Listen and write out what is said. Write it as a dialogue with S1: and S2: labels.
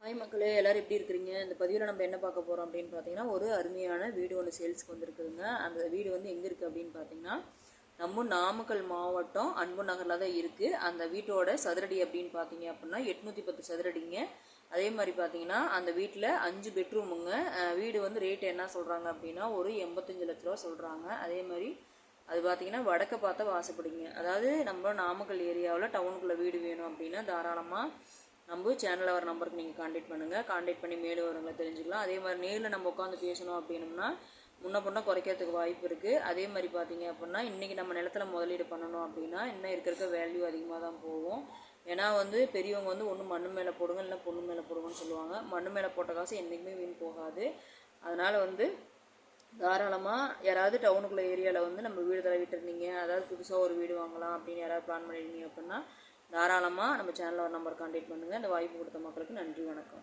S1: Hi மக்களே, எல்லோரும் எப்படி இருக்கிறீங்க? இந்த பதிவில் நம்ம என்ன பார்க்க போகிறோம் அப்படின்னு பார்த்தீங்கன்னா, ஒரு அருமையான வீடு ஒன்று சேல்ஸ்க்கு வந்துருக்குதுங்க. அந்த வீடு வந்து எங்கே இருக்குது அப்படின்னு பார்த்தீங்கன்னா, நம்ம நாமக்கல் மாவட்டம் அன்பு நகரில் தான் இருக்குது. அந்த வீட்டோட சதுரடி அப்படின்னு பார்த்தீங்க அப்படின்னா 810 சதுரடிங்க. அதே மாதிரி பார்த்தீங்கன்னா அந்த வீட்டில் 5 பெட்ரூமுங்க. வீடு வந்து ரேட் என்ன சொல்கிறாங்க அப்படின்னா ஒரு 85 லட்ச ரூபா சொல்கிறாங்க. அதே மாதிரி அது பார்த்தீங்கன்னா வடக்க பார்த்தா வாசப்படிங்க. அதாவது நம்ம நாமக்கல் ஏரியாவில் டவுனுக்குள்ளே வீடு வேணும் அப்படின்னா தாராளமாக நம்ம சேனலில் வர நம்பருக்கு நீங்கள் காண்டாக்ட் பண்ணுங்கள். காண்டாக்ட் பண்ணி மேலே வரவங்களை தெரிஞ்சுக்கலாம். அதே மாதிரி நேரில் நம்ம உட்காந்து பேசணும் அப்படின்னம்னா முன்ன பொண்ணை குறைக்கிறதுக்கு வாய்ப்பு இருக்குது. அதே மாதிரி பார்த்தீங்க அப்படின்னா இன்றைக்கி நம்ம நிலத்தில் முதலீடு பண்ணணும் அப்படின்னா இன்னும் இருக்க வேல்யூ அதிகமாக தான் போகும். ஏன்னா வந்து பெரியவங்க வந்து ஒன்று மண்ணு மேலே போடுங்க இல்லை பொண்ணு மேலே போடுங்கன்னு சொல்லுவாங்க. மண்ணு மேலே போட்ட காசு என்றைக்குமே வீண் போகாது. அதனால் வந்து தாராளமாக யாராவது டவுனுக்குள்ளே ஏரியாவில் வந்து நம்ம வீடு தடவிட்டுருந்தீங்க, அதாவது புதுசாக ஒரு வீடு வாங்கலாம் அப்படின்னு யாராவது பிளான் பண்ணியிருந்தீங்க அப்படின்னா தாராளமாக நம்ம சேனலில் ஒரு நம்பர் காண்டாக்ட் பண்ணுங்கள். இந்த வாய்ப்பு கொடுத்த மக்களுக்கு நன்றி, வணக்கம்.